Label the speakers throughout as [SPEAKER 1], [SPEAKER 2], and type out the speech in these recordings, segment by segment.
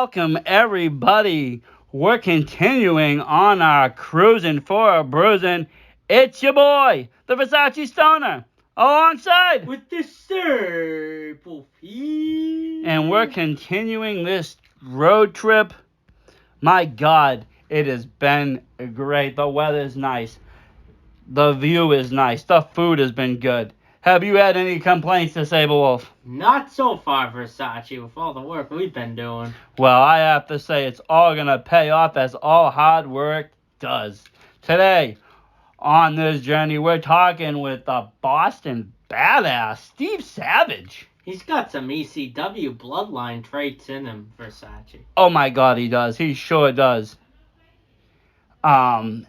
[SPEAKER 1] welcome everybody. We're continuing on our cruising for a bruising. It's your boy, the Versace Stoner, alongside
[SPEAKER 2] with the Purple Feet.
[SPEAKER 1] And we're continuing this road trip. My God, it has been great. The weather's nice. The view is nice. The food has been good. Have you had any complaints to Sable Wolf?
[SPEAKER 2] Not so far, Versace, with all the work we've been doing.
[SPEAKER 1] Well, I have to say it's all going to pay off as all hard work does. Today, on this journey, we're talking with the Boston badass, Steve Savage.
[SPEAKER 2] He's got some ECW bloodline traits in him, Versace.
[SPEAKER 1] Oh my God, he does. He sure does. And,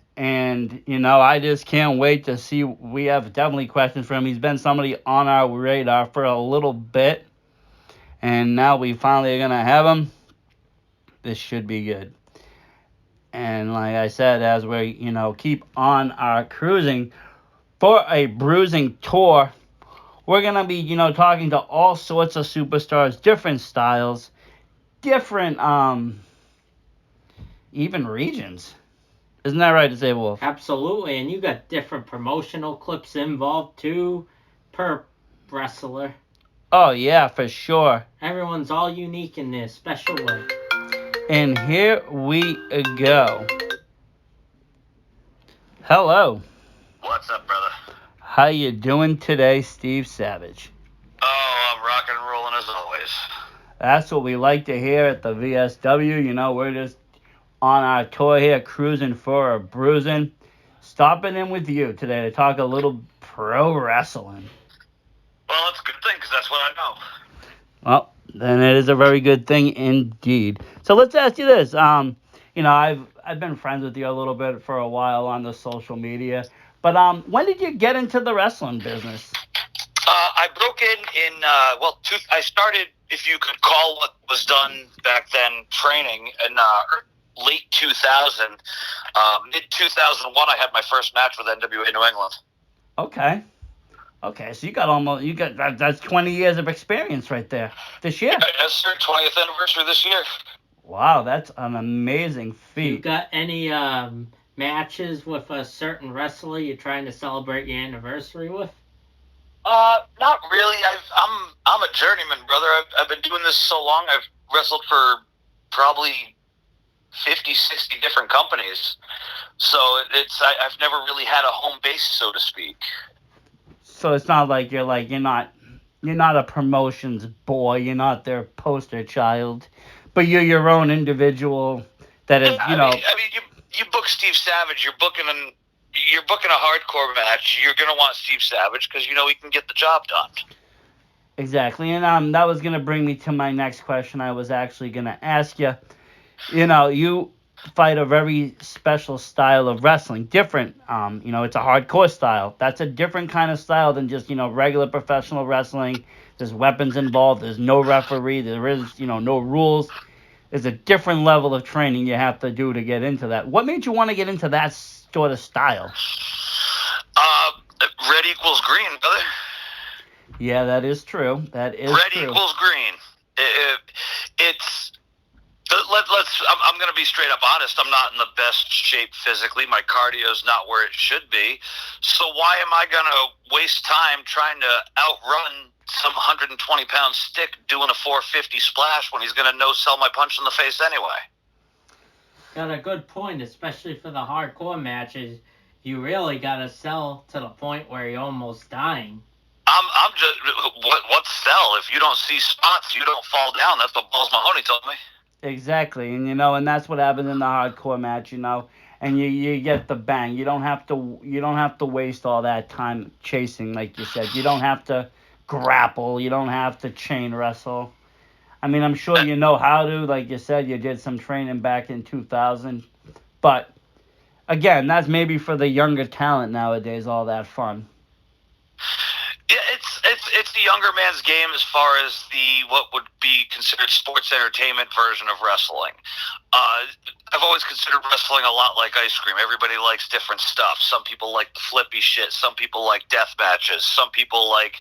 [SPEAKER 1] I just can't wait to see. We have definitely questions for him. He's been somebody on our radar for a little bit. And now we finally are going to have him. This should be good. And like I said, as we, keep on our cruising for a bruising tour, we're going to be, talking to all sorts of superstars, different styles, different, even regions. Isn't that right, Disabled Wolf?
[SPEAKER 2] Absolutely, and you got different promotional clips involved too, per wrestler.
[SPEAKER 1] Oh, yeah, for sure.
[SPEAKER 2] Everyone's all unique in their special way.
[SPEAKER 1] And here we go. Hello.
[SPEAKER 3] What's up, brother?
[SPEAKER 1] How you doing today, Steve Savage?
[SPEAKER 3] Oh, I'm rocking and rolling as always.
[SPEAKER 1] That's what we like to hear at the VSW. We're just on our tour here, cruising for a bruising. Stopping in with you today to talk a little pro wrestling.
[SPEAKER 3] Well, it's a good thing, because that's what I know.
[SPEAKER 1] Well, then it is a very good thing indeed. So let's ask you this. I've been friends with you a little bit for a while on the social media. But when did you get into the wrestling business?
[SPEAKER 3] I broke I started, if you could call what was done back then, training in late 2000. Mid-2001, I had my first match with NWA New England.
[SPEAKER 1] Okay, so that's 20 years of experience right there this year.
[SPEAKER 3] Yeah, yes, sir. 20th anniversary this year.
[SPEAKER 1] Wow, that's an amazing feat.
[SPEAKER 2] You got any matches with a certain wrestler you're trying to celebrate your anniversary with?
[SPEAKER 3] Not really. I'm a journeyman, brother. I've been doing this so long. I've wrestled for probably 50, 60 different companies. So I've never really had a home base, so to speak.
[SPEAKER 1] So it's not like you're not a promotions boy. You're not their poster child, but you're your own individual. That is,
[SPEAKER 3] you book Steve Savage. You're booking a hardcore match. You're gonna want Steve Savage because he can get the job done.
[SPEAKER 1] Exactly, and that was gonna bring me to my next question. I was actually gonna ask you. You fight a very special style of wrestling, different. It's a hardcore style. That's a different kind of style than just regular professional wrestling. There's weapons involved. There's no referee. There is no rules. There's a different level of training you have to do to get into that. What made you want to get into that sort of style?
[SPEAKER 3] Red equals green, brother.
[SPEAKER 1] Yeah, that is true. Red
[SPEAKER 3] equals green. I'm going to be straight up honest. I'm not in the best shape physically. My cardio's not where it should be. So why am I going to waste time trying to outrun some 120-pound stick doing a 450 splash when he's going to no-sell my punch in the face anyway?
[SPEAKER 2] Got a good point, especially for the hardcore matches. You really got to sell to the point where you're almost dying.
[SPEAKER 3] I'm just, what's sell? If you don't see spots, you don't fall down. That's what Balls Mahoney told me.
[SPEAKER 1] Exactly, and and that's what happens in the hardcore match, and you get the bang. You don't have to waste all that time chasing, like you said. You don't have to grapple. You don't have to chain wrestle. I mean, I'm sure you know how to. Like you said, you did some training back in 2000, but again, that's maybe for the younger talent nowadays. All that fun.
[SPEAKER 3] Yeah, it's the younger man's game as far as what would be considered sports entertainment version of wrestling. I've always considered wrestling a lot like ice cream. Everybody likes different stuff. Some people like the flippy shit. Some people like death matches. Some people like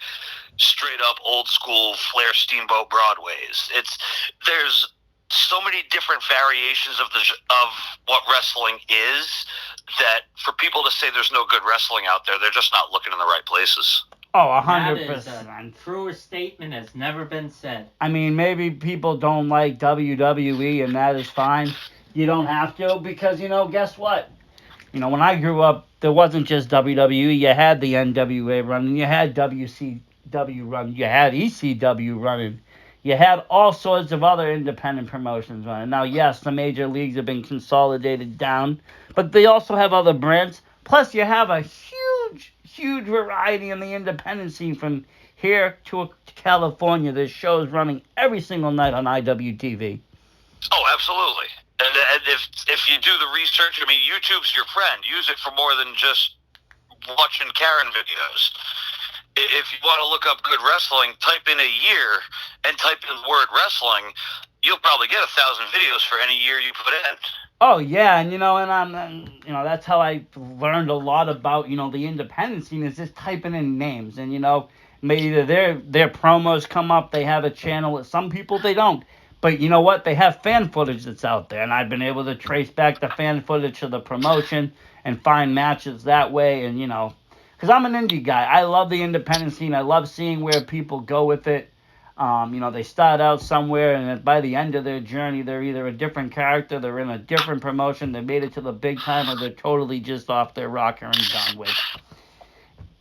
[SPEAKER 3] straight up old school Flair Steamboat Broadways. There's so many different variations of what wrestling is that for people to say there's no good wrestling out there, they're just not looking in the right places.
[SPEAKER 1] Oh,
[SPEAKER 2] That is
[SPEAKER 1] 100%.
[SPEAKER 2] a truer statement has never been said.
[SPEAKER 1] I mean, maybe people don't like WWE, and that is fine. You don't have to, because, guess what? When I grew up, there wasn't just WWE. You had the NWA running, you had WCW running, you had ECW running, you had all sorts of other independent promotions running. Now, yes, the major leagues have been consolidated down, but they also have other brands. Plus, you have a huge, huge variety in the independent scene from here to California. There's shows running every single night on IWTV.
[SPEAKER 3] Oh, absolutely. And if you do the research, I mean, YouTube's your friend. Use it for more than just watching Karen videos. If you want to look up good wrestling, type in a year and type in the word wrestling. You'll probably get 1,000 videos for any year you put in.
[SPEAKER 1] Oh yeah, and that's how I learned a lot about the independent scene is just typing in names, and maybe their promos come up, they have a channel. Some people they don't, but you know what? They have fan footage that's out there, and I've been able to trace back the fan footage of the promotion and find matches that way, and because I'm an indie guy, I love the independent scene. I love seeing where people go with it. They start out somewhere, and by the end of their journey, they're either a different character, they're in a different promotion, they made it to the big time, or they're totally just off their rocker and done with.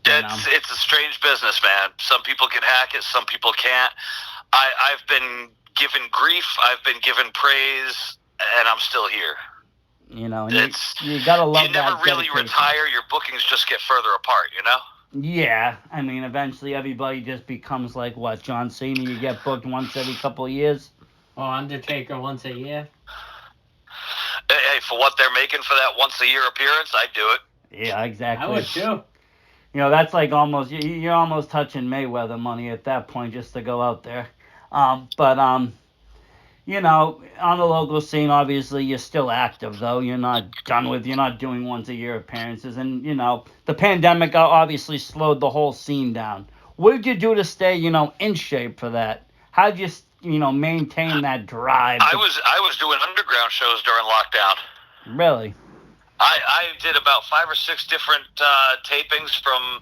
[SPEAKER 3] It's a strange business, man. Some people can hack it, some people can't. I've been given grief, I've been given praise, and I'm still here.
[SPEAKER 1] And you gotta love that.
[SPEAKER 3] You never really retire. Your bookings just get further apart.
[SPEAKER 1] Yeah, I mean, eventually everybody just becomes like what, John Cena? You get booked once every couple of years.
[SPEAKER 2] Or Undertaker once a year.
[SPEAKER 3] Hey, for what they're making for that once a year appearance, I'd do it.
[SPEAKER 1] Yeah, exactly.
[SPEAKER 2] I would too.
[SPEAKER 1] That's like almost you're almost touching Mayweather money at that point just to go out there. But on the local scene, obviously you're still active though. You're not doing once a year appearances, and the pandemic obviously slowed the whole scene down. What did you do to stay in shape for that? How did you maintain that drive?
[SPEAKER 3] I was doing underground shows during lockdown.
[SPEAKER 1] Really?
[SPEAKER 3] I did about 5 or 6 different tapings from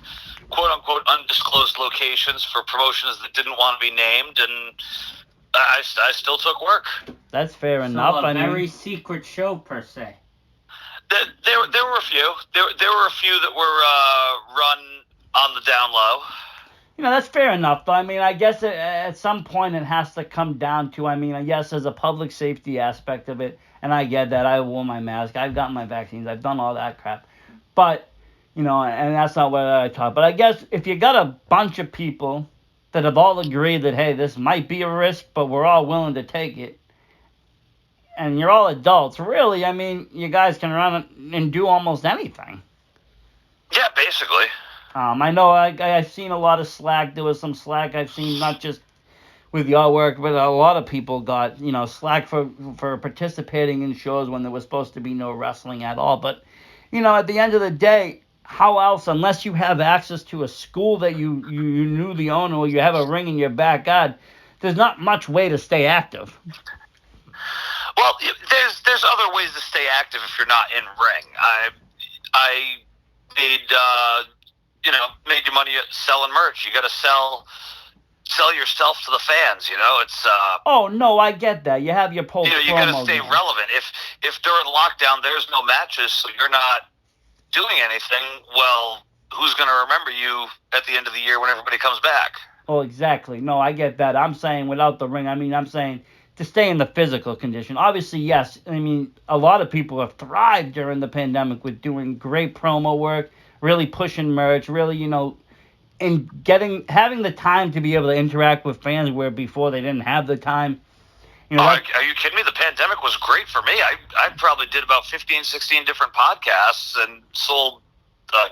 [SPEAKER 3] quote-unquote undisclosed locations for promotions that didn't want to be named, and I still took work.
[SPEAKER 1] That's fair enough.
[SPEAKER 2] So a very secret show, per se.
[SPEAKER 3] There were a few. There were a few that were run on the down low.
[SPEAKER 1] That's fair enough. But, I guess at some point it has to come down to, I guess there's a public safety aspect of it. And I get that. I wore my mask. I've gotten my vaccines. I've done all that crap. But, and that's not what I taught. But I guess if you got a bunch of people that have all agreed that, hey, this might be a risk, but we're all willing to take it, and you're all adults, really, you guys can run and do almost anything.
[SPEAKER 3] Yeah, basically.
[SPEAKER 1] I know I've seen a lot of slack. There was some slack I've seen, not just with your work, but a lot of people got, slack for participating in shows when there was supposed to be no wrestling at all. But, at the end of the day, how else, unless you have access to a school that you knew the owner, or you have a ring in your backyard, there's not much way to stay active.
[SPEAKER 3] Well, there's other ways to stay active if you're not in ring. I made your money selling merch. You got to sell yourself to the fans. It's
[SPEAKER 1] oh no, I get that. You have your post promo.
[SPEAKER 3] You got to stay relevant. If during lockdown there's no matches, so you're not doing anything, well, who's going to remember you at the end of the year when everybody comes back?
[SPEAKER 1] Oh, exactly. No, I get that. I'm saying without the ring. I'm saying to stay in the physical condition. Obviously, yes. A lot of people have thrived during the pandemic with doing great promo work, really pushing merch, really, and having the time to be able to interact with fans where before they didn't have the time.
[SPEAKER 3] Are you kidding me? The pandemic was great for me. I probably did about 15, 16 different podcasts and sold a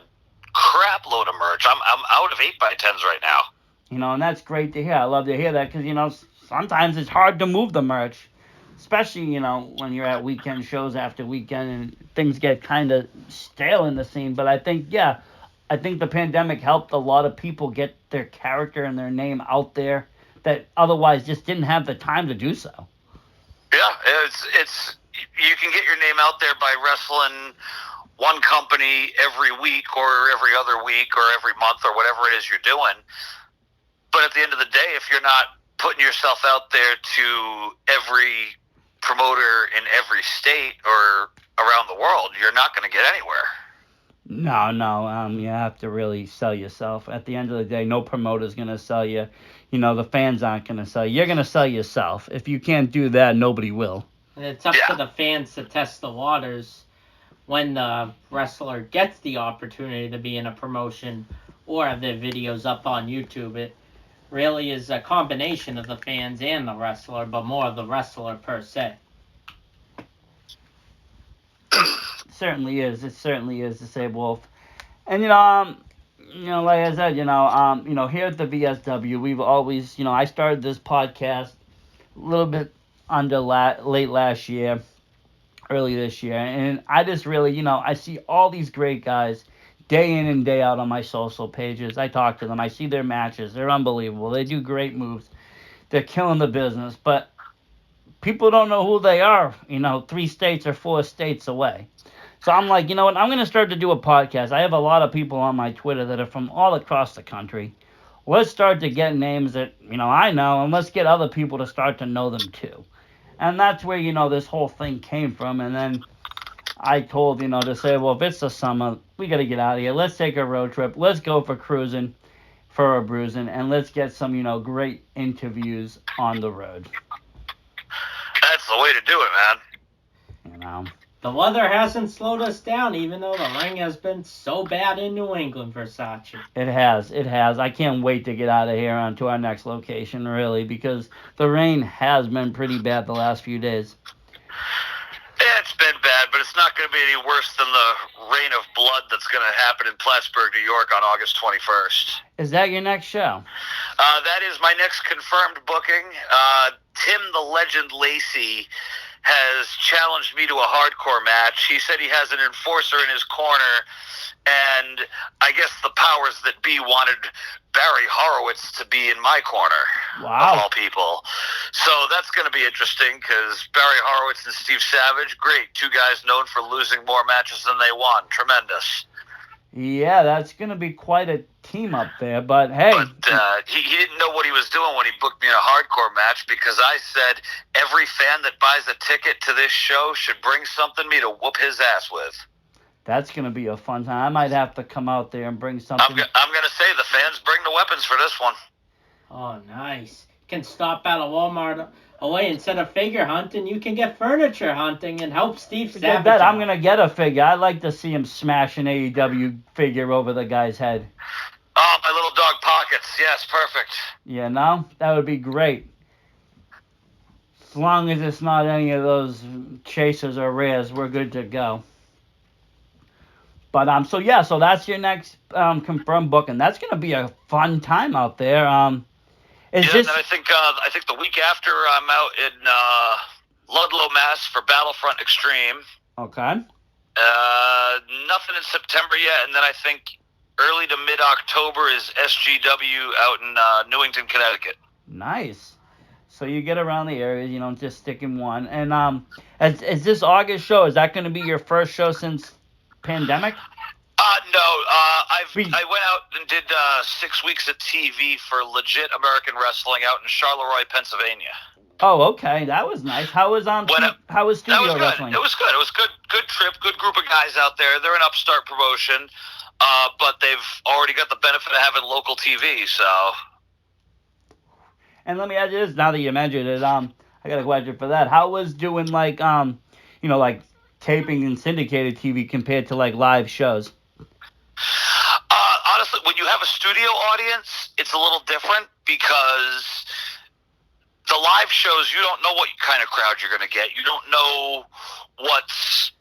[SPEAKER 3] crap load of merch. I'm out of 8x10s right now.
[SPEAKER 1] And that's great to hear. I love to hear that because, sometimes it's hard to move the merch, especially, when you're at weekend shows after weekend and things get kind of stale in the scene. But I think the pandemic helped a lot of people get their character and their name out there that otherwise just didn't have the time to do so.
[SPEAKER 3] Yeah, it's you can get your name out there by wrestling one company every week or every other week or every month or whatever it is you're doing. But at the end of the day, if you're not putting yourself out there to every promoter in every state or around the world, you're not going to get anywhere.
[SPEAKER 1] No. You have to really sell yourself. At the end of the day, no promoter's gonna sell you. You know, the fans aren't gonna sell you. You're gonna sell yourself. If you can't do that, nobody will.
[SPEAKER 2] And it's up to the fans to test the waters when the wrestler gets the opportunity to be in a promotion or have their videos up on YouTube. It really is a combination of the fans and the wrestler, but more of the wrestler per se.
[SPEAKER 1] Certainly is. It certainly is to say Wolf. And like I said, here at the VSW, we've always, I started this podcast a little bit late last year, early this year, and I just really, I see all these great guys day in and day out on my social pages. I talk to them. I see their matches. They're unbelievable. They do great moves. They're killing the business, but people don't know who they are, 3 states or 4 states away. So I'm like, you know what? I'm going to start to do a podcast. I have a lot of people on my Twitter that are from all across the country. Let's start to get names that, I know, and let's get other people to start to know them too. And that's where, this whole thing came from. And then I told, to say, well, if it's the summer, we got to get out of here. Let's take a road trip. Let's go for Cruisin, for a Bruisin, and let's get some, great interviews on the road.
[SPEAKER 3] That's the way to do it,
[SPEAKER 1] man.
[SPEAKER 2] The weather hasn't slowed us down, even though the ring has been so bad in New England for Sachi.
[SPEAKER 1] It has. I can't wait to get out of here onto our next location, really, because the rain has been pretty bad the last few days.
[SPEAKER 3] Yeah, it's been bad, but it's not going to be any worse than the rain of blood that's going to happen in Plattsburgh, New York on August 21st.
[SPEAKER 1] Is that your next show?
[SPEAKER 3] That is my next confirmed booking. Tim the Legend Lacey has challenged me to a hardcore match. He said he has an enforcer in his corner, and I guess the powers that be wanted Barry Horowitz to be in my corner,
[SPEAKER 1] wow,
[SPEAKER 3] of all people. So that's going to be interesting because Barry Horowitz and Steve Savage, great, 2 guys known for losing more matches than they won. Tremendous.
[SPEAKER 1] Yeah, that's going to be quite a team up there, but hey.
[SPEAKER 3] But he didn't know what he was doing when he booked me in a hardcore match because I said every fan that buys a ticket to this show should bring something me to whoop his ass with.
[SPEAKER 1] That's going to be a fun time. I might have to come out there and bring something.
[SPEAKER 3] I'm going to say the fans bring the weapons for this one.
[SPEAKER 2] Oh, nice. You can stop at a Walmart away instead of figure hunting. You can get furniture hunting and help Steve Savage.
[SPEAKER 1] I'm going to get a figure. I'd like to see him smash an AEW figure over the guy's head.
[SPEAKER 3] Oh, my little dog pockets. Yes, perfect.
[SPEAKER 1] Yeah, no? That would be great. As long as it's not any of those chasers or rares, we're good to go. But so that's your next confirmed book, and that's going to be a fun time out there.
[SPEAKER 3] And I think the week after I'm out in Ludlow, Mass for Battlefront Extreme.
[SPEAKER 1] Okay.
[SPEAKER 3] Nothing in September yet, and then I think early to mid-October is SGW out in Newington, Connecticut.
[SPEAKER 1] Nice. So you get around the area, just stick in one. And is this August show, is that going to be your first show since pandemic?
[SPEAKER 3] No. I went out and did 6 weeks of TV for legit American wrestling out in Charleroi, Pennsylvania.
[SPEAKER 1] Oh, okay. That was nice. How was studio wrestling?
[SPEAKER 3] It was good. It was good trip, good group of guys out there. They're an upstart promotion, but they've already got the benefit of having local TV, so.
[SPEAKER 1] And let me ask you this, now that you mentioned it, I got a question for that. How was doing like taping and syndicated TV compared to like live shows?
[SPEAKER 3] Honestly, when you have a studio audience, it's a little different because the live shows, you don't know what kind of crowd you're going to get. You don't know what's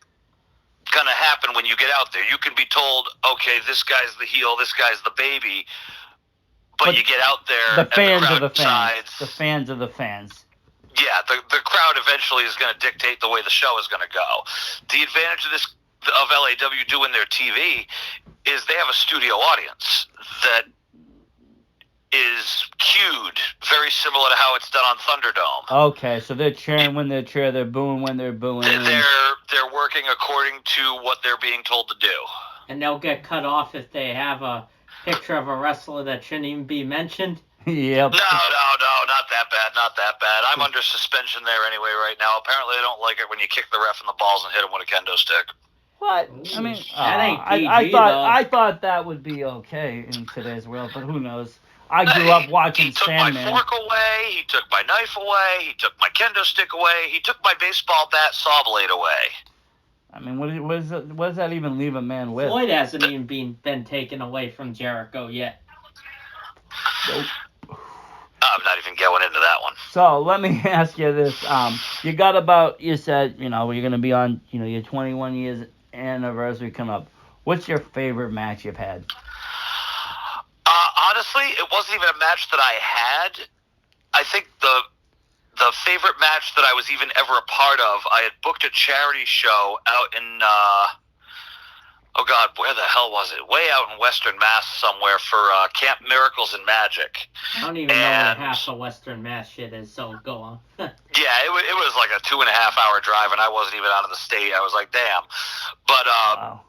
[SPEAKER 3] going to happen when you get out there. You can be told, okay, this guy's the heel, this guy's the baby, but you get out there,
[SPEAKER 1] the fans
[SPEAKER 3] and
[SPEAKER 1] are the fans. The fans are the fans.
[SPEAKER 3] Yeah, the crowd eventually is going to dictate the way the show is going to go. The advantage of LAW doing their TV is they have a studio audience that is cued very similar to how it's done on Thunderdome.
[SPEAKER 1] Okay, so they're cheering when they're cheering, they're booing when they're booing.
[SPEAKER 3] They're working according to what they're being told to do.
[SPEAKER 2] And they'll get cut off if they have a picture of a wrestler that shouldn't even be mentioned.
[SPEAKER 1] Yep.
[SPEAKER 3] No, not that bad. I'm under suspension there anyway right now. Apparently they don't like it when you kick the ref in the balls and hit him with a kendo stick.
[SPEAKER 1] What?
[SPEAKER 2] Ooh,
[SPEAKER 1] I mean,
[SPEAKER 2] that ain't PG,
[SPEAKER 1] I thought that would be okay in today's world, but who knows? I grew up watching
[SPEAKER 3] He took
[SPEAKER 1] Sandman.
[SPEAKER 3] my fork away. He took my knife away. He took my kendo stick away. He took my baseball bat saw blade away.
[SPEAKER 1] I mean, what does that even leave a man with?
[SPEAKER 2] Floyd hasn't even been taken away from Jericho yet.
[SPEAKER 1] Nope.
[SPEAKER 3] I'm not even going into that one.
[SPEAKER 1] So let me ask you this: you got about, you said, you're going to be on, your 21 years anniversary coming up. What's your favorite match you've had?
[SPEAKER 3] Honestly, it wasn't even a match that I had. I think the favorite match that I was even ever a part of, I had booked a charity show out in, oh God, where the hell was it? Way out in Western Mass somewhere for Camp Miracles and Magic.
[SPEAKER 2] I don't even know where half the Western Mass shit is, so go on.
[SPEAKER 3] Yeah, it was like a 2.5 hour drive, and I wasn't even out of the state. I was like, damn. But
[SPEAKER 1] Wow.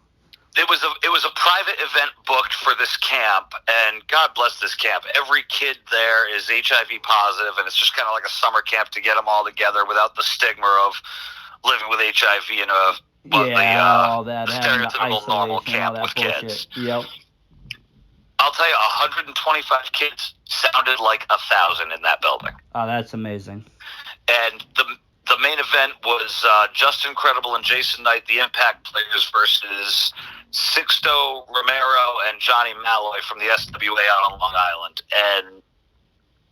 [SPEAKER 3] It was a private event booked for this camp, and God bless this camp. Every kid there is HIV positive, and it's just kind of like a summer camp to get them all together without the stigma of living with HIV in
[SPEAKER 1] all that
[SPEAKER 3] stereotypical normal camp with
[SPEAKER 1] bullshit.
[SPEAKER 3] kids.
[SPEAKER 1] Yep.
[SPEAKER 3] I'll tell you, 125 kids sounded like 1,000 in that building.
[SPEAKER 1] Oh, that's amazing.
[SPEAKER 3] And the main event was Justin Credible and Jason Knight, the Impact players, versus Sixto Romero and Johnny Malloy from the SWA out on Long Island. And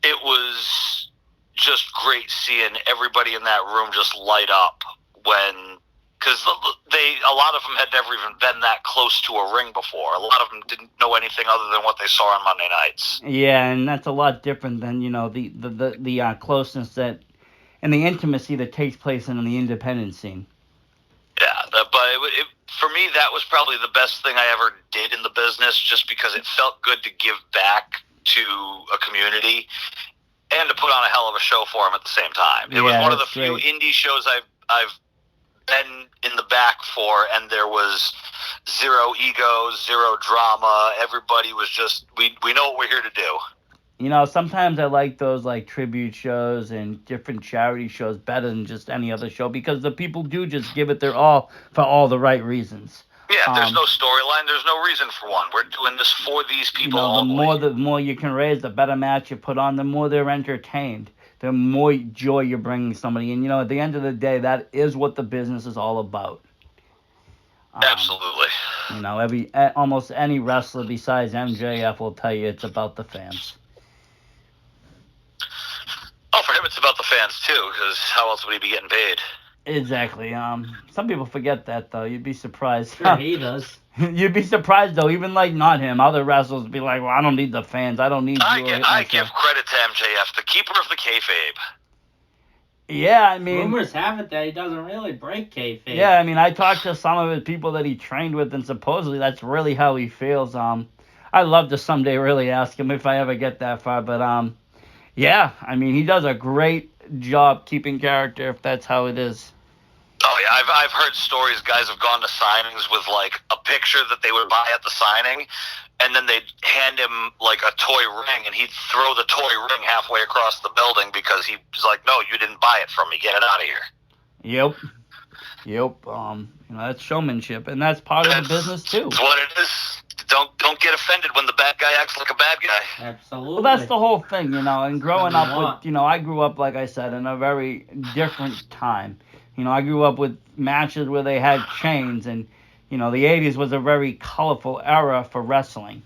[SPEAKER 3] it was just great seeing everybody in that room just light up because a lot of them had never even been that close to a ring before. A lot of them didn't know anything other than what they saw on Monday nights.
[SPEAKER 1] Yeah, and that's a lot different than, the closeness that and the intimacy that takes place in the independent scene.
[SPEAKER 3] Yeah, but for me, that was probably the best thing I ever did in the business, just because it felt good to give back to a community and to put on a hell of a show for them at the same time. It was one of the few indie shows I've been in the back for, and there was zero ego, zero drama. Everybody was just, we know what we're here to do.
[SPEAKER 1] Sometimes I like those tribute shows and different charity shows better than just any other show, because the people do just give it their all for all the right reasons.
[SPEAKER 3] Yeah, there's no storyline, there's no reason for one. We're doing this for these people only.
[SPEAKER 1] The more you can raise, the better match you put on, the more they're entertained, the more joy you're bringing somebody. And, at the end of the day, that is what the business is all about.
[SPEAKER 3] Absolutely.
[SPEAKER 1] Almost any wrestler besides MJF will tell you it's about the fans.
[SPEAKER 3] Oh, for him it's about the fans too, because how else would he be getting paid?
[SPEAKER 1] Exactly. Some people forget that, though. You'd be surprised.
[SPEAKER 2] Sure, he does.
[SPEAKER 1] You'd be surprised, though. Even not him. Other wrestlers would be like, "Well, I don't need the fans. I don't need."
[SPEAKER 3] I give credit to MJF, the keeper of the kayfabe.
[SPEAKER 1] Yeah, I mean,
[SPEAKER 2] rumors have it that he doesn't really break kayfabe.
[SPEAKER 1] Yeah, I mean, I talked to some of the people that he trained with, and supposedly that's really how he feels. I'd love to someday really ask him if I ever get that far, but yeah, I mean, he does a great job keeping character if that's how it is.
[SPEAKER 3] Oh yeah, I've heard stories. Guys have gone to signings with a picture that they would buy at the signing, and then they'd hand him a toy ring, and he'd throw the toy ring halfway across the building because he was like, "No, you didn't buy it from me. Get it out of here."
[SPEAKER 1] Yep. That's showmanship, and that's part of the business too.
[SPEAKER 3] That's what it is. Don't get offended when the bad guy acts like a bad guy.
[SPEAKER 2] Absolutely.
[SPEAKER 1] Well, that's the whole thing, and growing up with, I grew up, like I said, in a very different time. I grew up with matches where they had chains, and, the 80s was a very colorful era for wrestling.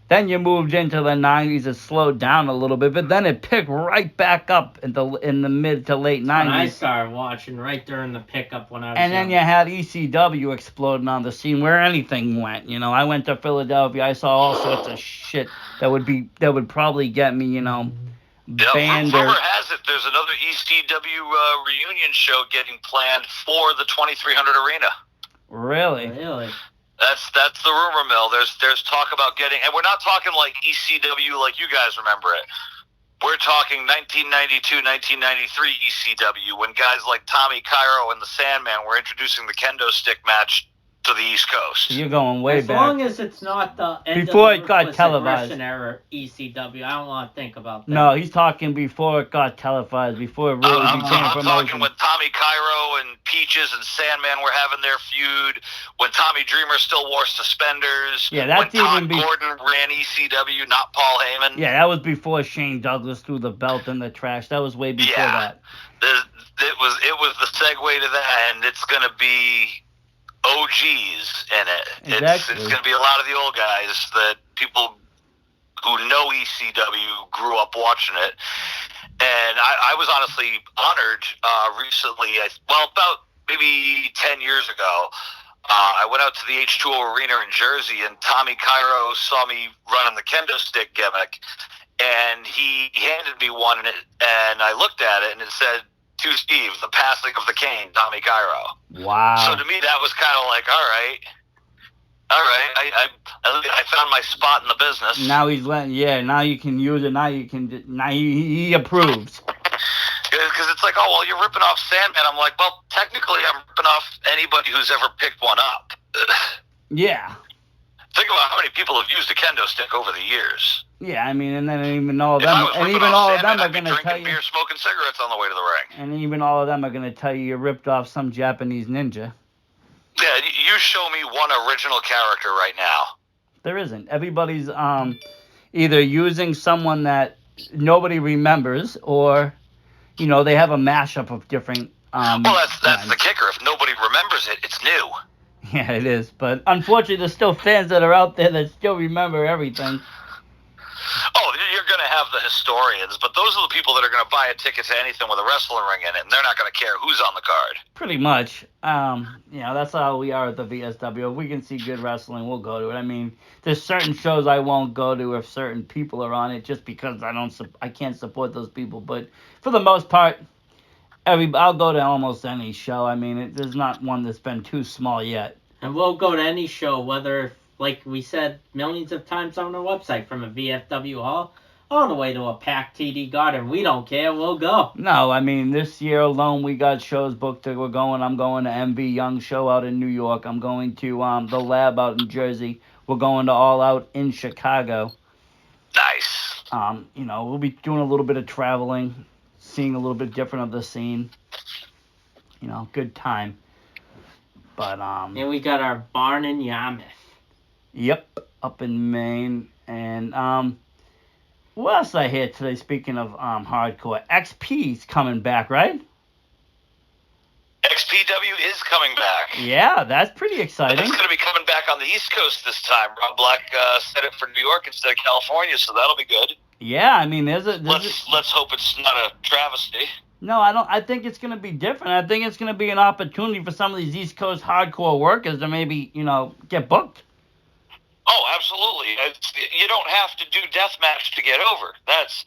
[SPEAKER 1] Then you moved into the 90s, it slowed down a little bit, but then it picked right back up in the mid to late 90s.
[SPEAKER 2] When I started watching right during the pickup when I was
[SPEAKER 1] And
[SPEAKER 2] young.
[SPEAKER 1] then you had ECW exploding on the scene where anything went. I went to Philadelphia, I saw all sorts of shit that would probably get me, banned.
[SPEAKER 3] Rumor has it there's another ECW reunion show getting planned for the 2300 Arena.
[SPEAKER 1] Really?
[SPEAKER 2] Really?
[SPEAKER 3] That's the rumor mill. There's talk about getting, and we're not talking like ECW like you guys remember it. We're talking 1992, 1993 ECW when guys like Tommy Cairo and the Sandman were introducing the kendo stick match to the East Coast.
[SPEAKER 1] You're going way
[SPEAKER 2] as
[SPEAKER 1] back.
[SPEAKER 2] long as it's not the end
[SPEAKER 1] Before
[SPEAKER 2] of
[SPEAKER 1] it
[SPEAKER 2] the
[SPEAKER 1] got
[SPEAKER 2] ruthless
[SPEAKER 1] televised.
[SPEAKER 2] aggression era ECW, I don't want to think about that.
[SPEAKER 1] No, he's talking before it got televised, before it really became a
[SPEAKER 3] I'm
[SPEAKER 1] promotion.
[SPEAKER 3] talking when Tommy Cairo and Peaches and Sandman were having their feud, when Tommy Dreamer still wore suspenders,
[SPEAKER 1] Yeah, that's
[SPEAKER 3] when Todd
[SPEAKER 1] even
[SPEAKER 3] Gordon ran ECW, not Paul Heyman.
[SPEAKER 1] Yeah, that was before Shane Douglas threw the belt in the trash. That was way before that.
[SPEAKER 3] It was the segue to that, and it's going to be OGs in it.
[SPEAKER 1] Exactly.
[SPEAKER 3] It's going to be a lot of the old guys that people who know ECW grew up watching it. And I was honestly honored recently, about maybe 10 years ago. I went out to the H2O Arena in Jersey, and Tommy Cairo saw me running the kendo stick gimmick, and he handed me one, and I looked at it, and it said, "To Steve, the passing of the cane, Tommy Cairo."
[SPEAKER 1] Wow.
[SPEAKER 3] So to me, that was kind of like, all right, I found my spot in the business.
[SPEAKER 1] Now he's letting, now you can use it. Now he approves.
[SPEAKER 3] Because it's like, oh, well, you're ripping off Sandman. I'm like, well, technically, I'm ripping off anybody who's ever picked one up.
[SPEAKER 1] Yeah.
[SPEAKER 3] Think about how many people have used a kendo stick over the years.
[SPEAKER 1] Yeah, I mean, and then even all of them, and even all of them are going to tell you.
[SPEAKER 3] Beer, smoking cigarettes on the way to the ring.
[SPEAKER 1] And even all of them are going to tell you ripped off some Japanese ninja.
[SPEAKER 3] Yeah, you show me one original character right now.
[SPEAKER 1] There isn't. Everybody's either using someone that nobody remembers, or they have a mashup of different.
[SPEAKER 3] Well, that's the kicker. If nobody remembers it, it's new.
[SPEAKER 1] Yeah, it is. But unfortunately, there's still fans that are out there that still remember everything.
[SPEAKER 3] Oh, you're going to have the historians, but those are the people that are going to buy a ticket to anything with a wrestling ring in it, and they're not going to care who's on the card.
[SPEAKER 1] Pretty much. That's how we are at the VSW. If we can see good wrestling, we'll go to it. I mean, there's certain shows I won't go to if certain people are on it, just because I can't support those people. But for the most part, I'll go to almost any show. I mean, there's not one that's been too small yet.
[SPEAKER 2] And we'll go to any show, whether, like we said millions of times on our website, from a VFW hall all the way to a packed TD Garden. We don't care. We'll go.
[SPEAKER 1] No, I mean, this year alone, we got shows booked. I'm going to MV Young Show out in New York. I'm going to the Lab out in Jersey. We're going to All Out in Chicago.
[SPEAKER 3] Nice.
[SPEAKER 1] We'll be doing a little bit of traveling, seeing a little bit different of the scene. Good time. But
[SPEAKER 2] and we got our barn in Yarmouth.
[SPEAKER 1] Yep, up in Maine. And what else I hear today? Speaking of hardcore, XP's coming back, right?
[SPEAKER 3] XPW is coming back.
[SPEAKER 1] Yeah, that's pretty exciting.
[SPEAKER 3] It's going to be coming back on the East Coast this time. Rob Black set it for New York instead of California, so that'll be good.
[SPEAKER 1] Yeah, I mean,
[SPEAKER 3] let's hope it's not a travesty.
[SPEAKER 1] No, I don't. I think it's going to be different. I think it's going to be an opportunity for some of these East Coast hardcore workers to maybe, get booked.
[SPEAKER 3] Oh, absolutely. You don't have to do deathmatch to get over. As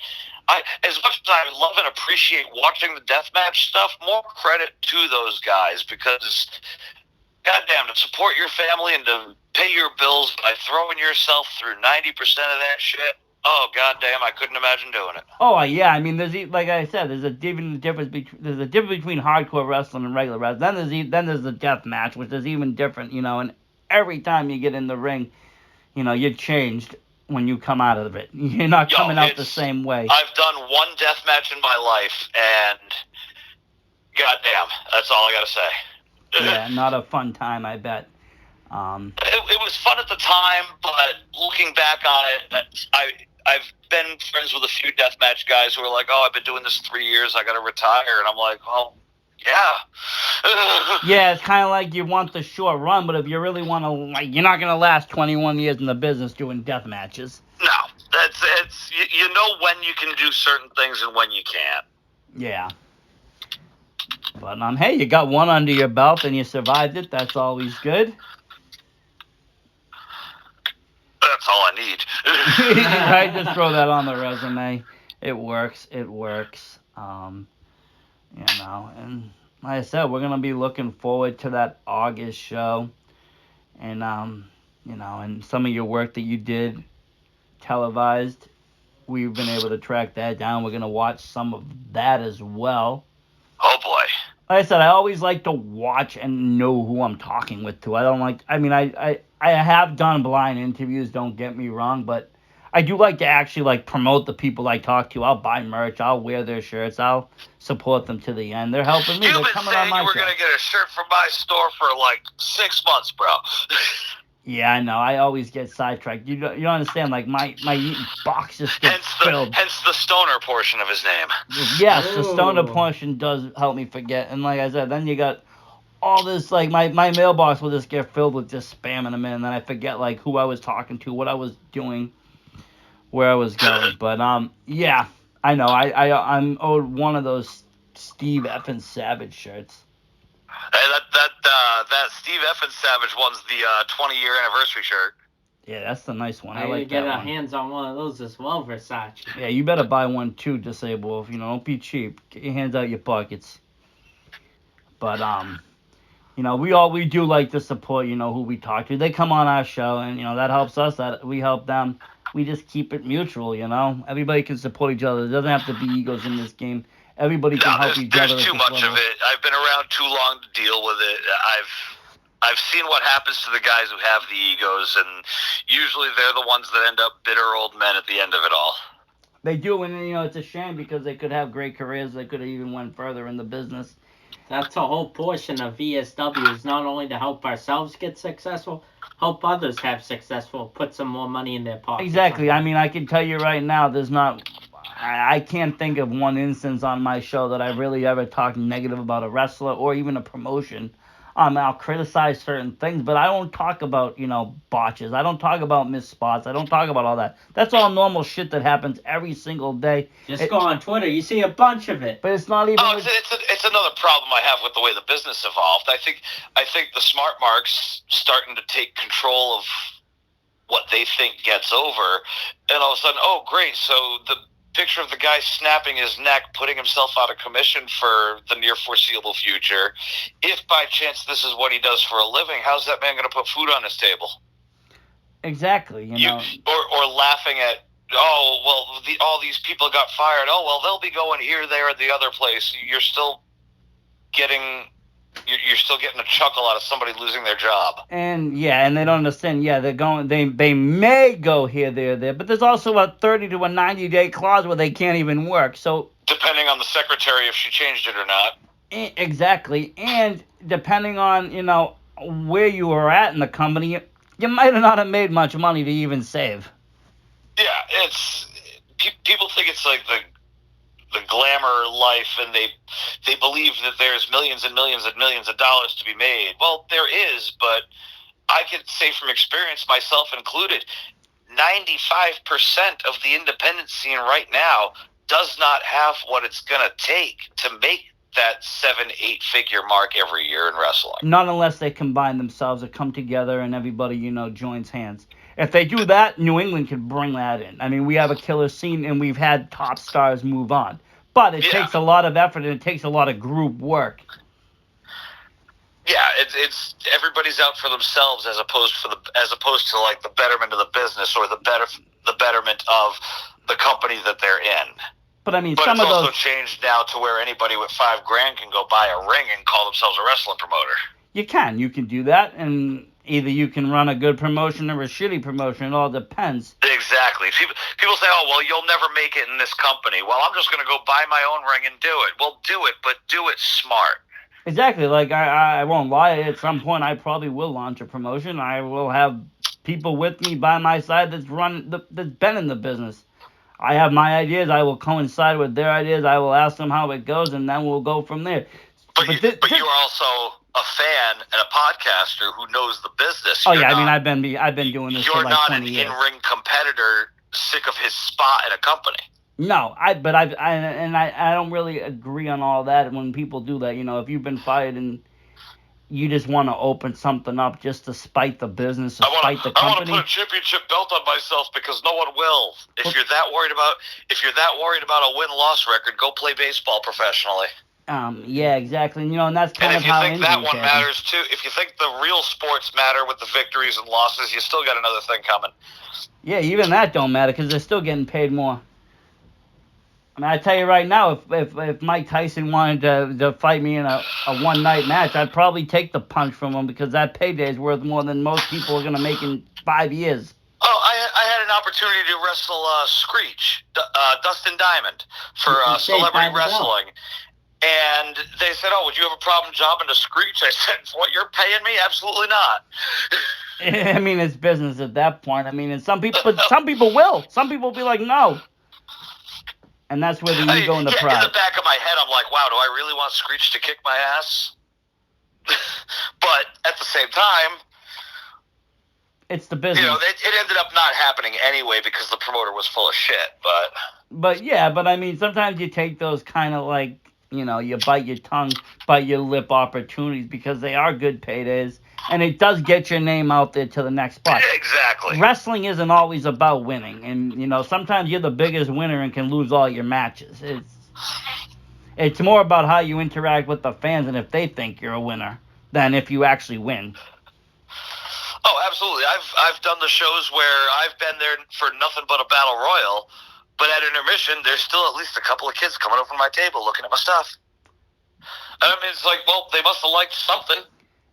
[SPEAKER 3] much as I love and appreciate watching the deathmatch stuff, more credit to those guys, because, goddamn, to support your family and to pay your bills by throwing yourself through 90% of that shit. Oh, goddamn! I couldn't imagine doing it.
[SPEAKER 1] Oh yeah, I mean, like I said, there's a difference between hardcore wrestling and regular wrestling. Then there's the death match, which is even different, and every time you get in the ring, you're changed when you come out of it. You're not coming out the same way.
[SPEAKER 3] I've done one death match in my life, and goddamn, that's all I gotta say.
[SPEAKER 1] Yeah, not a fun time, I bet.
[SPEAKER 3] It was fun at the time, but looking back on it, I've been friends with a few deathmatch guys who are like, "Oh, I've been doing this 3 years. I got to retire," and I'm like, "Well, yeah."
[SPEAKER 1] Yeah, it's kind of like you want the short run, but if you really want to, you're not gonna last 21 years in the business doing death matches.
[SPEAKER 3] No, it's you know when you can do certain things and when you can't.
[SPEAKER 1] Yeah. But hey, you got one under your belt and you survived it. That's always good.
[SPEAKER 3] That's all I need.
[SPEAKER 1] Right, just throw that on the resume. It works. And like I said, we're gonna be looking forward to that August show. and and some of your work that you did televised, we've been able to track that down. We're gonna watch some of that as well.
[SPEAKER 3] Oh boy.
[SPEAKER 1] Like I said, I always like to watch and know who I'm talking with too. I don't like. I mean, I have done blind interviews. Don't get me wrong, but I do like to actually like promote the people I talk to. I'll buy merch. I'll wear their shirts. I'll support them to the end. They're helping me.
[SPEAKER 3] You've
[SPEAKER 1] They're
[SPEAKER 3] been
[SPEAKER 1] coming on
[SPEAKER 3] saying
[SPEAKER 1] my
[SPEAKER 3] you were
[SPEAKER 1] show.
[SPEAKER 3] going to get a shirt from my store for like 6 months, bro.
[SPEAKER 1] Yeah, I know. I always get sidetracked. You don't understand? Like my box just gets filled.
[SPEAKER 3] Hence the stoner portion of his name.
[SPEAKER 1] Yes, the stoner
[SPEAKER 2] Ooh.
[SPEAKER 1] portion does help me forget. And like I said, then you got all this, like my mailbox will just get filled with just spamming them in, and then I forget like who I was talking to, what I was doing, where I was going. But yeah, I know. I'm owed one of those Steve effing Savage shirts.
[SPEAKER 3] Hey, that Steve Effin Savage one's the 20-year anniversary shirt.
[SPEAKER 1] Yeah, that's the nice one. I
[SPEAKER 2] I need to
[SPEAKER 1] like
[SPEAKER 2] get
[SPEAKER 1] that
[SPEAKER 2] our
[SPEAKER 1] one.
[SPEAKER 2] hands on one of those as well, Versace.
[SPEAKER 1] Yeah, you better buy one too, Disabled. Don't be cheap. Get your hands out your pockets. But we do like to support, who we talk to. They come on our show, and that helps us. That we help them. We just keep it mutual. Everybody can support each other. There doesn't have to be egos in this game. Everybody can help each other.
[SPEAKER 3] There's too much of it. I've been around too long to deal with it. I've seen what happens to the guys who have the egos, and usually they're the ones that end up bitter old men at the end of it all.
[SPEAKER 1] They do, and it's a shame because they could have great careers. They could have even went further in the business.
[SPEAKER 2] That's a whole portion of VSW is not only to help ourselves get successful, help others have successful, put some more money in their pocket.
[SPEAKER 1] Exactly. I mean, I can tell you right now, there's not. I can't think of one instance on my show that I really ever talked negative about a wrestler or even a promotion. I'll criticize certain things, but I don't talk about, botches. I don't talk about missed spots. I don't talk about all that. That's all normal shit that happens every single day.
[SPEAKER 2] Just go on Twitter. You see a bunch of it.
[SPEAKER 1] But it's not even...
[SPEAKER 3] it's another problem I have with the way the business evolved. I think the smart marks starting to take control of what they think gets over, and all of a sudden, oh, great, so the picture of the guy snapping his neck, putting himself out of commission for the near foreseeable future. If by chance this is what he does for a living, how's that man going to put food on his table?
[SPEAKER 1] Exactly,
[SPEAKER 3] or laughing at, oh, well, all these people got fired. Oh, well, they'll be going here, there, or the other place. You're still getting a chuckle out of somebody losing their job.
[SPEAKER 1] And they don't understand. Yeah, they're going. They may go here, there, but there's also a 30 to a 90-day clause where they can't even work. So
[SPEAKER 3] depending on the secretary if she changed it or not.
[SPEAKER 1] Exactly, and depending on where you were at in the company, you might not have made much money to even save.
[SPEAKER 3] Yeah, people think it's like the glamour life, and they believe that there's millions and millions and millions of dollars to be made. Well, there is, but I can say from experience, myself included, 95% of the independent scene right now does not have what it's going to take to make that 7-8 figure mark every year in wrestling.
[SPEAKER 1] Not unless they combine themselves or come together and everybody, joins hands. If they do that, New England could bring that in. I mean, we have a killer scene, and we've had top stars move on. But it takes a lot of effort, and it takes a lot of group work.
[SPEAKER 3] Yeah, it's everybody's out for themselves as opposed to like the betterment of the business or the betterment of the company that they're in.
[SPEAKER 1] But I mean,
[SPEAKER 3] but
[SPEAKER 1] some
[SPEAKER 3] it's
[SPEAKER 1] of
[SPEAKER 3] also
[SPEAKER 1] those
[SPEAKER 3] changed now to where anybody with $5,000 can go buy a ring and call themselves a wrestling promoter.
[SPEAKER 1] You can do that, and either you can run a good promotion or a shitty promotion. It all depends.
[SPEAKER 3] Exactly. People say, oh, well, you'll never make it in this company. Well, I'm just going to go buy my own ring and do it. Well, do it, but do it smart.
[SPEAKER 1] Exactly. Like, I won't lie. At some point, I probably will launch a promotion. I will have people with me by my side that's been in the business. I have my ideas. I will coincide with their ideas. I will ask them how it goes, and then we'll go from there.
[SPEAKER 3] But you're also a fan and a podcaster who knows the business.
[SPEAKER 1] Oh, yeah. I mean, I've been doing this for like 20 years.
[SPEAKER 3] You're not an in-ring competitor sick of his spot in a company.
[SPEAKER 1] No, I don't really agree on all that. When people do that, if you've been fired and you just want to open something up just to spite the business or spite the company.
[SPEAKER 3] I want to put a championship belt on myself because no one will. If you're that worried about a win-loss record, go play baseball professionally.
[SPEAKER 1] Yeah, exactly. And that's
[SPEAKER 3] And
[SPEAKER 1] kind
[SPEAKER 3] if
[SPEAKER 1] of
[SPEAKER 3] you
[SPEAKER 1] how
[SPEAKER 3] think that
[SPEAKER 1] injuries
[SPEAKER 3] one
[SPEAKER 1] happen.
[SPEAKER 3] matters too, if you think the real sports matter with the victories and losses, you still got another thing coming.
[SPEAKER 1] Yeah, even that don't matter because they're still getting paid more. I mean, I tell you right now, if Mike Tyson wanted to fight me in a one night match, I'd probably take the punch from him because that payday is worth more than most people are gonna make in 5 years.
[SPEAKER 3] Oh, I had an opportunity to wrestle Screech, Dustin Diamond, for
[SPEAKER 2] You saved
[SPEAKER 3] Celebrity
[SPEAKER 2] by the bell.
[SPEAKER 3] Wrestling. And they said, "Oh, would you have a problem jobbing to Screech?" I said, "For what you're paying me? Absolutely not."
[SPEAKER 1] I mean, it's business at that point. I mean, and some people will. Some people will be like, no, and that's where the ego and the
[SPEAKER 3] In
[SPEAKER 1] pride.
[SPEAKER 3] the back of my head, I'm like, "Wow, do I really want Screech to kick my ass?" But at the same time,
[SPEAKER 1] It's the business.
[SPEAKER 3] it ended up not happening anyway because the promoter was full of shit.
[SPEAKER 1] But yeah, but I mean, sometimes you take those kind of like, you bite your tongue, bite your lip opportunities because they are good paydays, and it does get your name out there to the next spot.
[SPEAKER 3] Exactly.
[SPEAKER 1] Wrestling isn't always about winning, and sometimes you're the biggest winner and can lose all your matches. It's more about how you interact with the fans and if they think you're a winner than if you actually win.
[SPEAKER 3] Oh, absolutely. I've done the shows where I've been there for nothing but a battle royal, but at intermission, there's still at least a couple of kids coming over to my table looking at my stuff. And I mean, it's like, well, they must have liked something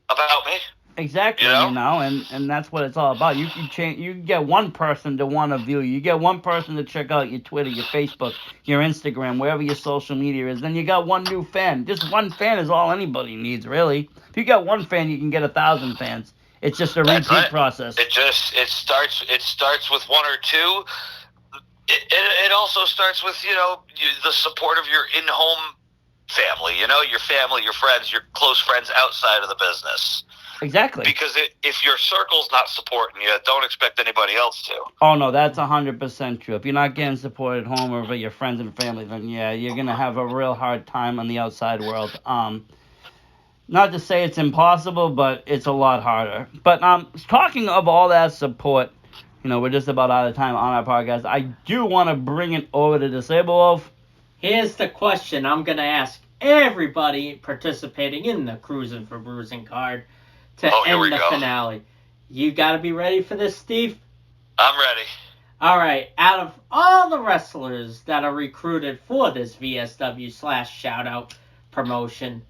[SPEAKER 3] about me.
[SPEAKER 1] Exactly, and that's what it's all about. You can change. You can get one person to want to view you. You get one person to check out your Twitter, your Facebook, your Instagram, wherever your social media is. Then you got one new fan. Just one fan is all anybody needs, really. If you got one fan, you can get 1,000 fans. It's just a repeat process.
[SPEAKER 3] It starts with one or two. It also starts with the support of your in-home family. Your family, your friends, your close friends outside of the business.
[SPEAKER 1] Exactly.
[SPEAKER 3] Because if your circle's not supporting you, don't expect anybody else to.
[SPEAKER 1] Oh no, that's 100% true. If you're not getting support at home or by your friends and family, then yeah, you're gonna have a real hard time on the outside world. Not to say it's impossible, but it's a lot harder. But talking of all that support, we're just about out of time on our podcast. I do want to bring it over to Disable Wolf.
[SPEAKER 2] Here's the question I'm gonna ask everybody participating in the Cruisin for Bruisin card to end the finale. You gotta be ready for this, Steve?
[SPEAKER 3] I'm ready.
[SPEAKER 2] All right, out of all the wrestlers that are recruited for this VSW/Shoutout promotion,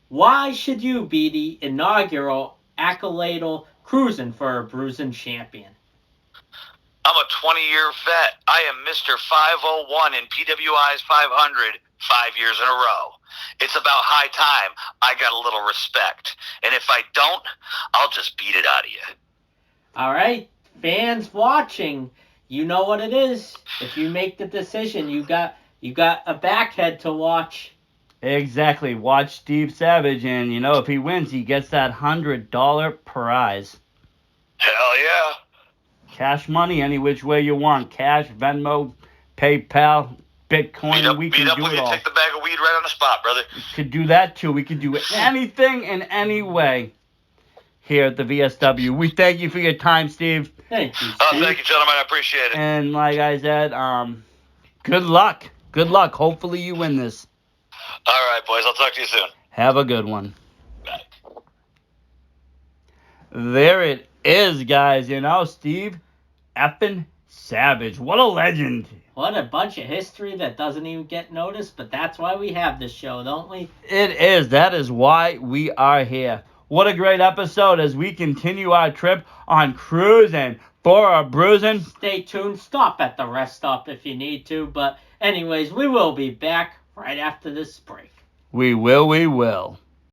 [SPEAKER 2] why should you be the inaugural accoladal Cruisin for a Bruisin champion?
[SPEAKER 3] I'm a 20-year vet. I am Mr. 501 in PWI's 500 5 years in a row. It's about high time I got a little respect. And if I don't, I'll just beat it out of you.
[SPEAKER 2] All right, fans watching, you know what it is. If you make the decision, you got a backhead to watch.
[SPEAKER 1] Exactly. Watch Steve Savage, and if he wins, he gets that $100 prize.
[SPEAKER 3] Hell yeah.
[SPEAKER 1] Cash money, any which way you want. Cash, Venmo, PayPal, Bitcoin. We can do it all.
[SPEAKER 3] Take the bag of weed right on the spot, brother.
[SPEAKER 1] We could do that too. We could do anything in any way here at the VSW. We thank you for your time, Steve.
[SPEAKER 2] Thank you, Steve.
[SPEAKER 3] Thank you, gentlemen. I appreciate it.
[SPEAKER 1] And like I said, good luck. Good luck. Hopefully you win this.
[SPEAKER 3] All right, boys. I'll talk to you soon.
[SPEAKER 1] Have a good one.
[SPEAKER 3] Bye.
[SPEAKER 1] There it is, guys. Steve effing Savage. What a legend.
[SPEAKER 2] What a bunch of history that doesn't even get noticed, but that's why we have this show, don't we?
[SPEAKER 1] It is. That is why we are here. What a great episode as we continue our trip on Cruisin for a Bruisin.
[SPEAKER 2] Stay tuned. Stop at the rest stop if you need to. But anyways, we will be back right after this break.
[SPEAKER 1] We will.